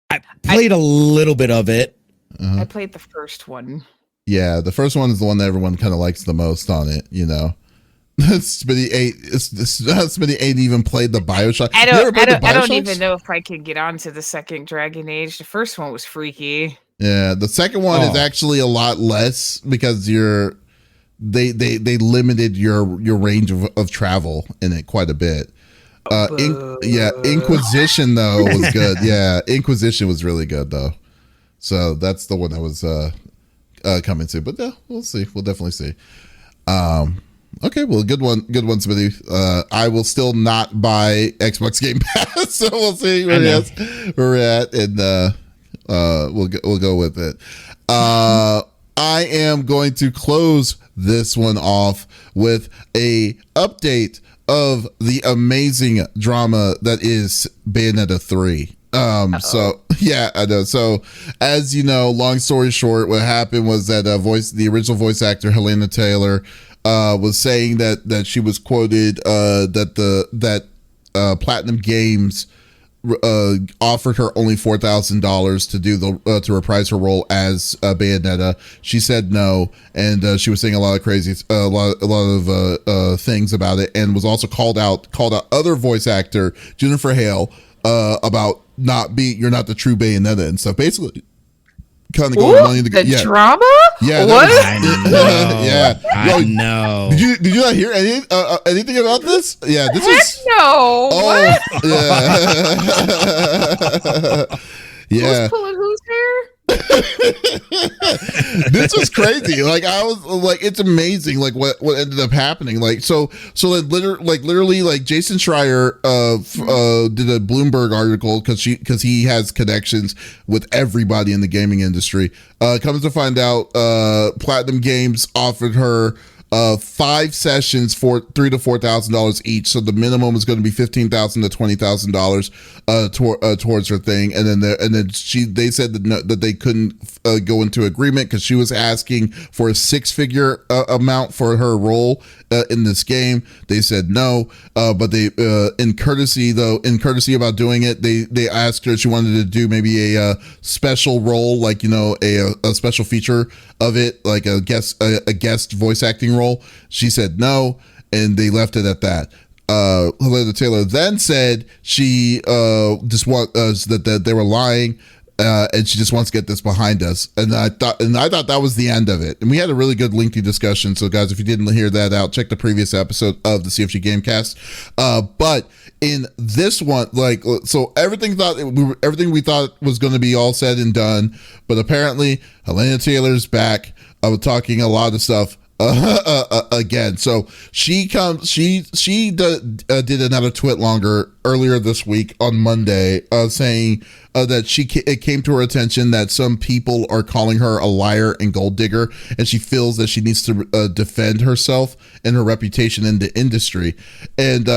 I played a little bit of it. Uh-huh. I played the first one. Yeah, the first one is the one that everyone kind of likes the most on it, Smitty ain't even played the BioShock. I don't even know if I could get onto the second Dragon Age. The first one was freaky. Yeah, the second one is actually a lot less because they limited your range of travel in it quite a bit. Inquisition though was good. Yeah, Inquisition was really good though. So that's the one that was coming to. But yeah, we'll see. We'll definitely see. Okay, well, good one, Smitty. I will still not buy Xbox Game Pass, so we'll see where we're at, and we'll go with it. I am going to close this one off with a update of the amazing drama that is Bayonetta 3. So yeah, I know. So as you know, long story short, what happened was that the original voice actor Helena Taylor was saying that she was quoted that Platinum Games offered her only $4,000 to do to reprise her role as Bayonetta. She said no, and she was saying a lot of things about it, and was also called out other voice actor Jennifer Hale about you're not the true Bayonetta and stuff. Basically, kind of going money to the drama. Yeah, what? I know. Did you not hear anything about this? Yeah, this is no. Oh, what? Yeah. Who's pulling whose hair? This was crazy. Like I was like, it's amazing. Like what ended up happening. Like so literally like Jason Schreier did a Bloomberg article because he has connections with everybody in the gaming industry. Comes to find out, Platinum Games offered her 5 sessions for $3,000 to $4,000 each. So the minimum is going to be $15,000 to $20,000 towards her thing. And then they said that they couldn't go into agreement because she was asking for a 6-figure amount for her role in this game. They said no, but they in courtesy about doing it, they asked her if she wanted to do maybe a special role, like a special feature of it, like a guest voice acting role. She said no, and they left it at that. Helena Taylor then said she just that they were lying, and she just wants to get this behind us. And I thought that was the end of it. And we had a really good lengthy discussion. So guys, if you didn't hear that out, check the previous episode of the CFG Game Cast. But in this one, so everything we thought was going to be all said and done, but apparently Helena Taylor's back. I was talking a lot of stuff again. So she did another twit longer earlier this week on Monday, saying that it came to her attention that some people are calling her a liar and gold digger, and she feels that she needs to defend herself and her reputation in the industry. And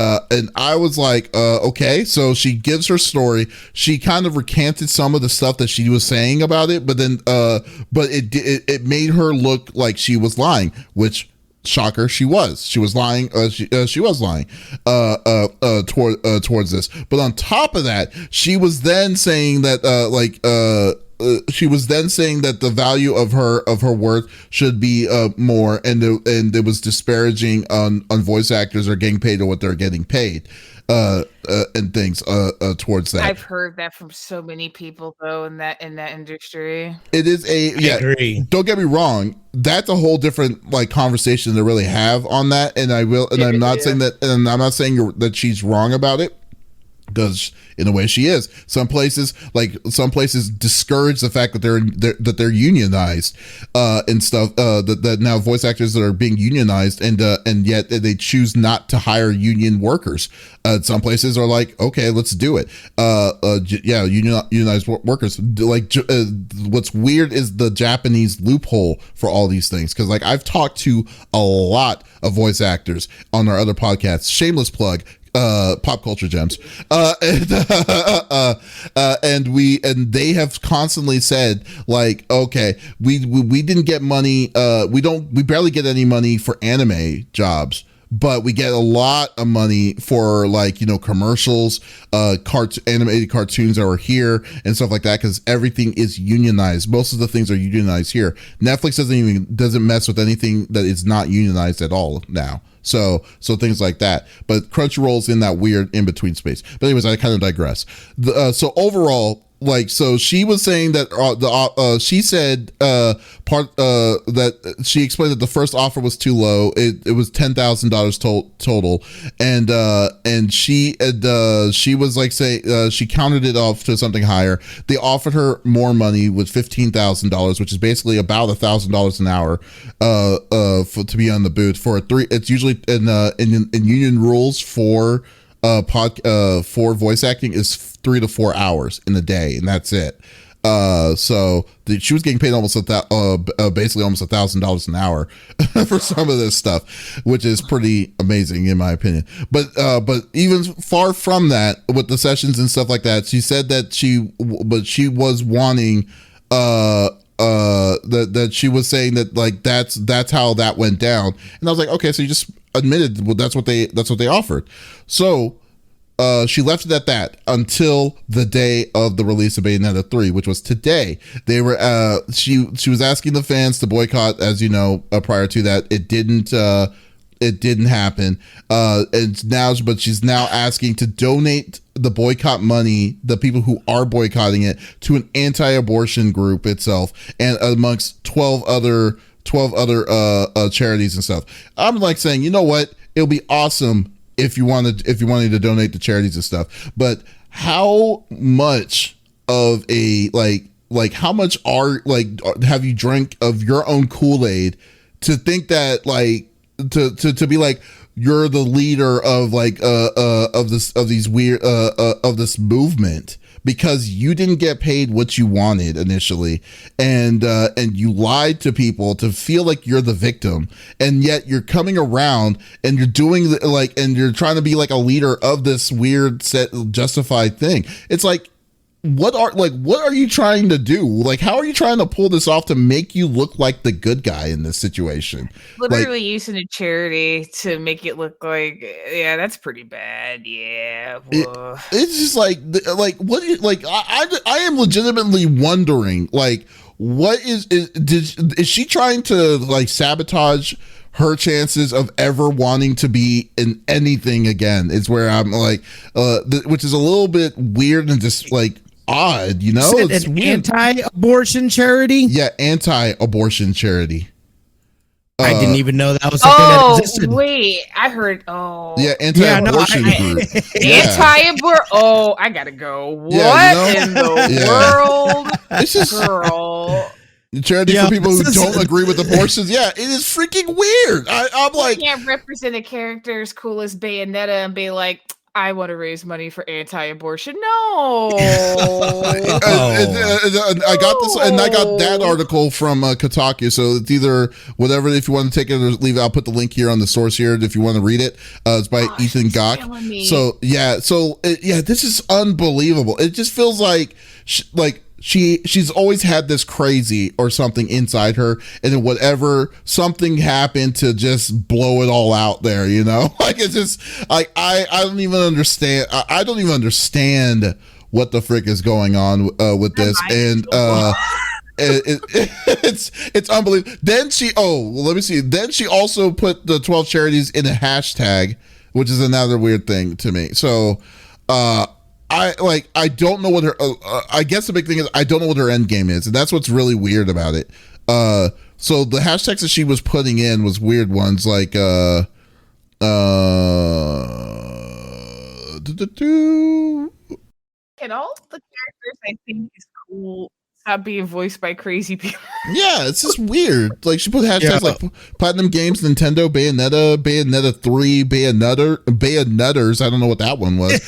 I was like, okay. So she gives her story. She kind of recanted some of the stuff that she was saying about it, but then but it made her look like she was lying, which, shocker, she was lying. She was lying towards this. But on top of that, she was then saying that the value of her worth should be more, and it was disparaging on voice actors are getting paid or what they're getting paid, and things towards that. I've heard that from so many people though in that industry. It is I agree. Don't get me wrong, that's a whole different conversation to really have on that, and I'm not saying that she's wrong about it, because in a way she is. Some places discourage the fact that they're unionized and stuff, that now voice actors that are being unionized, and yet they choose not to hire union workers. Some places are like, okay, let's do it. Unionized workers. What's weird is the Japanese loophole for all these things, because I've talked to a lot of voice actors on our other podcasts. Shameless plug. Pop Culture Gems, and they have constantly said okay, we didn't get money, we barely get any money for anime jobs, but we get a lot of money for commercials, animated cartoons that are here and stuff like that, because everything is unionized. Most of the things are unionized here. Netflix doesn't mess with anything that is not unionized at all now. So things like that. But Crunchyroll's in that weird in-between space. But anyways, I kind of digress. So overall, so she was saying that she said that she explained that the first offer was too low. It was $10,000 total, and she was saying she counted it off to something higher. They offered her more money with $15,000, which is basically about $1,000 an hour to be on the booth for a 3. It's usually in union rules for voice acting is 3 to 4 hours in a day, and that's it. So she was getting paid basically almost $1,000 an hour for some of this stuff, which is pretty amazing in my opinion. But even far from that, with the sessions and stuff like that, she said that she was wanting that she was saying that that's how that went down. And I was like, okay, so you just admitted, well, that's what they offered. So she left it at that until the day of the release of Bayonetta 3, which was today. They were she was asking the fans to boycott, as you know, prior to that. It didn't happen. But she's now asking to donate the boycott money, the people who are boycotting it, to an anti-abortion group itself, and amongst 12 other charities and stuff. I'm saying, you know what? It'll be awesome if you wanted to donate to charities and stuff, but how much of a how much have you drank of your own Kool-Aid to think that like to be like you're the leader of this movement because you didn't get paid what you wanted initially, and you lied to people to feel like you're the victim, and yet you're coming around and you're doing and you're trying to be like a leader of this weird set justified thing. It's like, what are you trying to do? Like, how are you trying to pull this off to make you look like the good guy in this situation? Literally using a charity to make it look like, yeah, that's pretty bad. Yeah, it's just like what? I am legitimately wondering, like, what is she trying to like sabotage her chances of ever wanting to be in anything again? Is where I'm like, which is a little bit weird and just like odd, you know? It's an anti-abortion charity. Yeah, anti-abortion charity. I didn't even know that was something that existed. Wait, I heard. Yeah, anti-abortion group. Anti-abortion. Oh, I gotta go. What in the world? It's just girl. Charity for people who don't agree with abortions. Yeah, it is freaking weird. I'm like, you can't represent a character as cool as Bayonetta and be like, I want to raise money for anti-abortion. No. I got this, and I got that article from Kotaku. So it's either whatever. If you want to take it or leave it, I'll put the link here on the source here if you want to read it. It's by Ethan Gach. So this is unbelievable. It just feels like she's always had this crazy or something inside her, and then whatever, something happened to just blow it all out there, you know? Like, it's just like I don't even understand. I don't even understand what the frick is going on with this, and it's unbelievable. Then let me see. Then she also put the 12 charities in a hashtag, which is another weird thing to me. So I don't know what her I guess the big thing is I don't know what her end game is, and that's what's really weird about it. So the hashtags that she was putting in was weird ones like can all the characters I think is cool stop being voiced by crazy people. Yeah, it's just weird. Like, she put hashtags like Platinum Games, Nintendo, Bayonetta 3, Bayonetters. I don't know what that one was.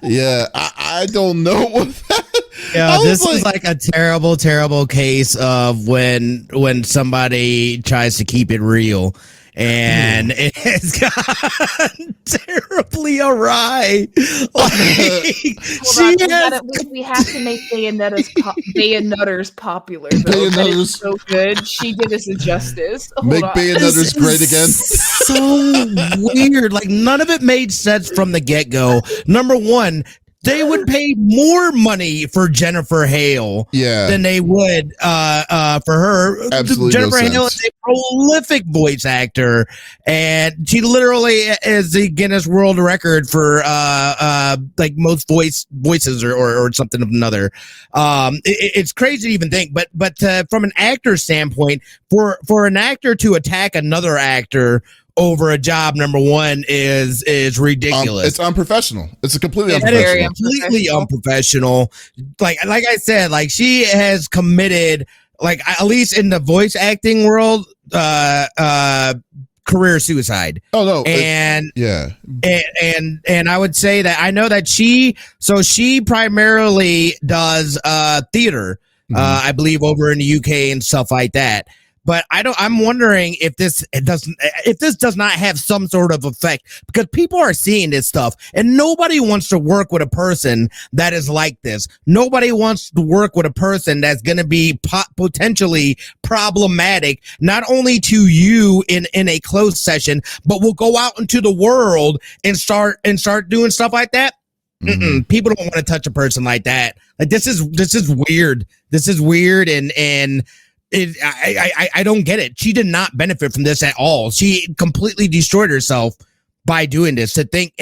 Yeah. I don't know what that. Yeah, this is like a terrible, terrible case of when somebody tries to keep it real. And it's gone terribly awry. We have to make Bayonetters popular. Bayonetters so good. She did us a justice. Make Bayonetters great again. So weird. Like, none of it made sense from the get-go. Number one, they would pay more money for Jennifer Hale than they would for her. Absolutely, Jennifer Hale is a prolific voice actor, and she literally is the Guinness World Record for like most voices or something of another. It's crazy to even think, but from an actor standpoint, for an actor to attack another actor over a job, number one, is ridiculous. It's unprofessional. It's completely unprofessional. Completely unprofessional. Like I said, like, she has committed, like, at least in the voice acting world, career suicide. Oh no. And and I would say that I know that she primarily does theater, I believe, over in the UK and stuff like that. But I'm wondering if this does not have some sort of effect, because people are seeing this stuff and nobody wants to work with a person that is like this. Nobody wants to work with a person that's going to be potentially problematic, not only to you in a closed session, but will go out into the world and start doing stuff like that. People don't want to touch a person like that. Like, this is weird. This is weird, and I don't get it. She did not benefit from this at all. She completely destroyed herself by doing this. To think,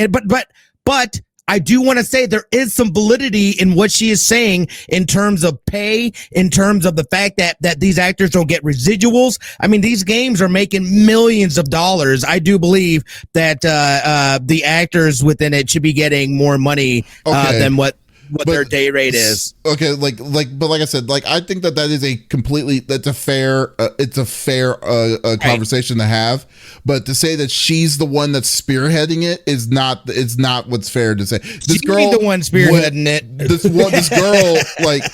but I do want to say there is some validity in what she is saying in terms of pay, in terms of the fact that these actors don't get residuals. I mean, these games are making millions of dollars. I do believe that the actors within it should be getting more money than what what their day rate is. Okay, but like I said, like I think that is that's a fair conversation to have. But to say that she's the one that's spearheading it is not what's fair to say. This girl, the one spearheading it. This girl, like,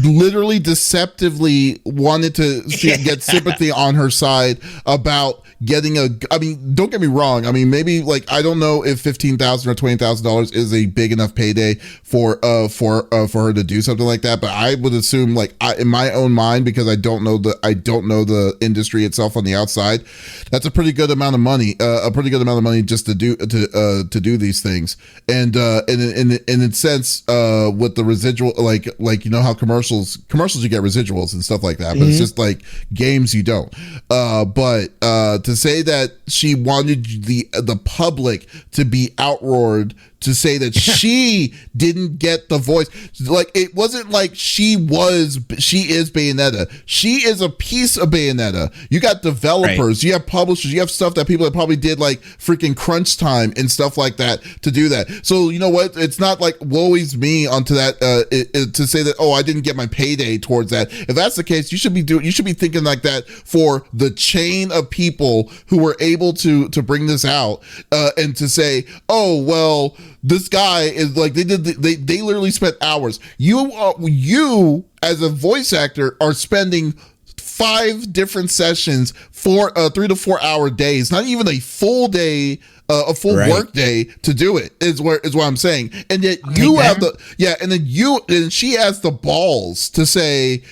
literally deceptively wanted to get sympathy on her side about getting I mean, don't get me wrong. I mean, maybe, like, I don't know if $15,000 or $20,000 is a big enough payday for her to do something like that. But I would assume, like, in my own mind, because I don't know the industry itself on the outside, that's a pretty good amount of money. Just to do these things. And in a sense, with the residual, like you know how commercials you get residuals and stuff like that, but it's just like games you don't. But to say that she wanted the public to be outroared, to say that she didn't get the voice, like, it wasn't like she is Bayonetta. She is a piece of Bayonetta. You got developers, you have publishers, you have stuff that people that probably did like freaking crunch time and stuff like that to do that. So you know what? It's not like woe is me onto that to say that, oh, I didn't get my payday towards that. If that's the case, you should be thinking like that for the chain of people who were able to bring this out, and to say, oh well, this guy is like, they literally spent hours. You as a voice actor are spending 5 different sessions for 3 to 4 hour days, not even a full day, a full work day to do it is what I'm saying. And yet you have and she has the balls to say,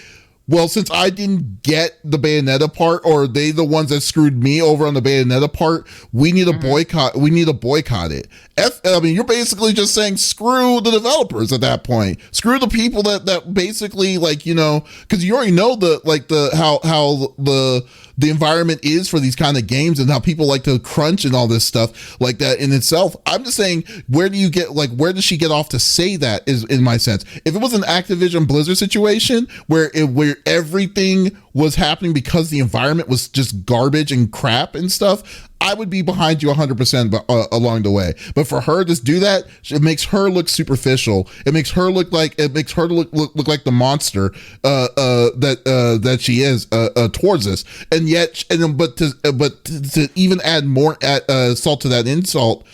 well, since I didn't get the Bayonetta part, or they the ones that screwed me over on the Bayonetta part, we need to boycott. We need to boycott it. I mean, you're basically just saying screw the developers at that point. Screw the people that basically, like, you know, because you already know how the environment is for these kind of games and how people like to crunch and all this stuff like that in itself. I'm just saying, where does she get off to say that is in my sense. If it was an Activision Blizzard situation where everything was happening because the environment was just garbage and crap and stuff, I would be behind you 100% along the way. But for her to do that, it makes her look superficial. It makes her look like look like the monster that she is towards us. And yet, but to even add more salt to that insult,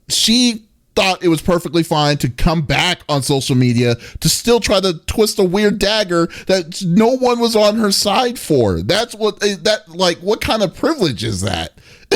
she thought it was perfectly fine to come back on social media to still try to twist a weird dagger that no one was on her side for. That's what what kind of privilege is that?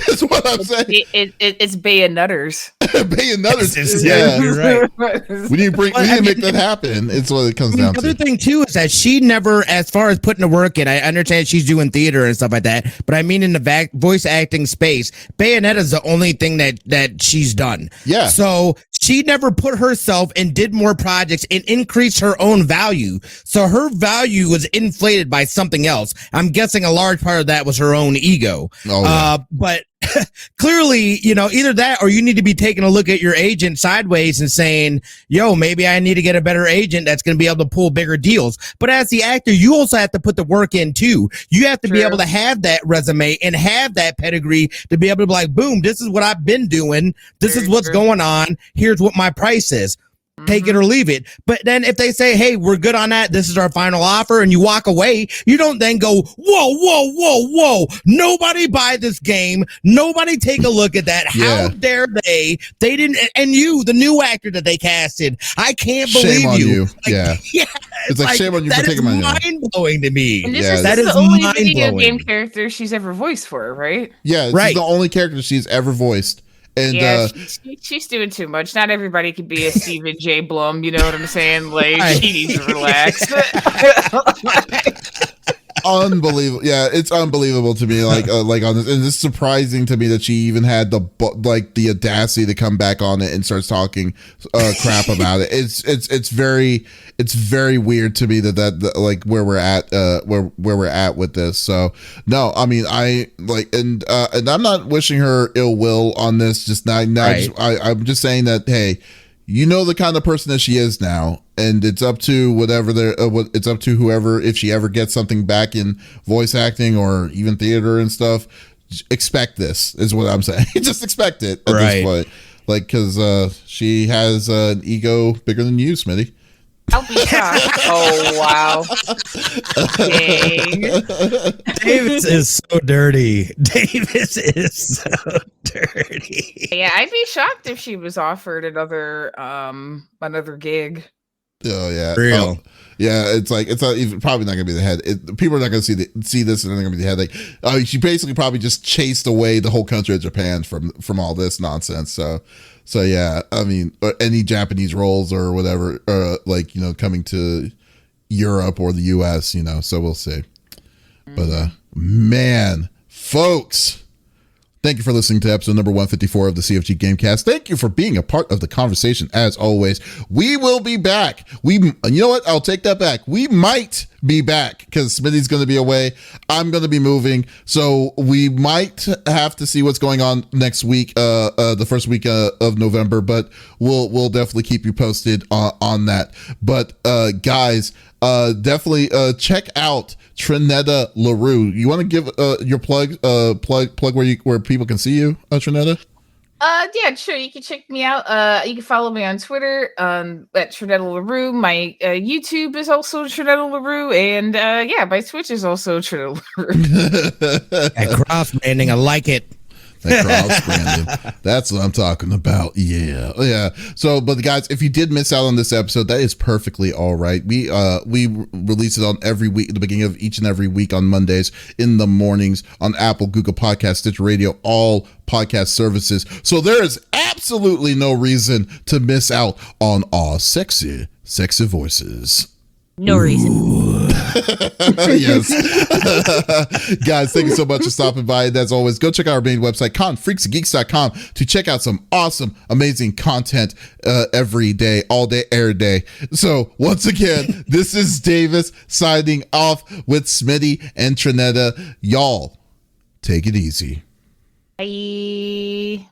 Is what I'm saying. It's Bayonetters. Bayonetters. Yeah, you're right. We need to make that happen. It's what it comes down to. The other thing too is that she never, as far as putting the work in, I understand she's doing theater and stuff like that, but I mean in the voice acting space, Bayonetta is the only thing that she's done. Yeah. So she never put herself and did more projects and increased her own value. So her value was inflated by something else. I'm guessing a large part of that was her own ego. Oh, yeah. But clearly, you know, either that or you need to be taking a look at your agent sideways and saying, yo, maybe I need to get a better agent that's going to be able to pull bigger deals. But as the actor, you also have to put the work in too. You have to be able to have that resume and have that pedigree to be able to be like, boom, this is what I've been doing. This is what's going on. Here's what my price is. Take it or leave it. But then if they say, hey, we're good on that, this is our final offer, and you walk away, you don't then go, whoa, nobody buy this game, nobody take a look at that. How dare they didn't, and you, the new actor that they casted, I can't believe shame on you. Like, it's like shame on you for taking my name. Mind-blowing to me. And this is the only video game character she's ever voiced for, right? Yeah, this is the only character she's ever voiced. And she's doing too much. Not everybody could be a Stephen J. Blum. You know what I'm saying? Like, she needs to relax. Unbelievable. Yeah, it's unbelievable to me. Like on this, and it's surprising to me that she even had the audacity to come back on it and starts talking crap about it. It's very weird to me that like where we're at where we're at with this. So no, I mean, I like, and I'm not wishing her ill will on this. I'm just saying that, hey, you know the kind of person that she is now, and it's up to it's up to whoever, if she ever gets something back in voice acting or even theater and stuff, expect this is what I'm saying. Just expect it at this point. like because she has an ego bigger than you, Smitty. I'll be shocked. Oh wow! Dang. Davis is so dirty. Davis is so dirty. Yeah, I'd be shocked if she was offered another gig. Oh yeah, Real. Yeah, it's not even probably not gonna be the head. People are not gonna see this, and they're gonna be the head. Like, she basically probably just chased away the whole country of Japan from all this nonsense. So yeah, I mean, any Japanese roles or whatever, coming to Europe or the U.S., so we'll see. But man, folks, thank you for listening to episode number 154 of the CFG Game Cast. Thank you for being a part of the conversation as always. We will be back. You know what? I'll take that back. We might be back because Smitty's going to be away. I'm going to be moving. So we might have to see what's going on next week, the first week of November, but we'll definitely keep you posted on that. But guys, definitely check out Trinetta Laroux. You want to give your plug where people can see you, Trinetta? Yeah, sure. You can check me out. You can follow me on Twitter at Trinetta Laroux. My YouTube is also Trinetta Laroux, and my Twitch is also Trinetta Laroux. That cross branding, I like it. That cross branding. That's what I'm talking about. Yeah. So, but guys, if you did miss out on this episode, that is perfectly all right. We release it on every week, at the beginning of each and every week on Mondays in the mornings on Apple, Google Podcasts, Stitcher Radio, all podcast services. So there is absolutely no reason to miss out on our sexy voices. No reason. Yes. Guys, thank you so much for stopping by. And as always, go check out our main website, confreaksandgeeks.com, to check out some awesome, amazing content every day, all day, every day. So once again, this is Davis signing off with Smitty and Trinetta. Y'all, take it easy. Bye.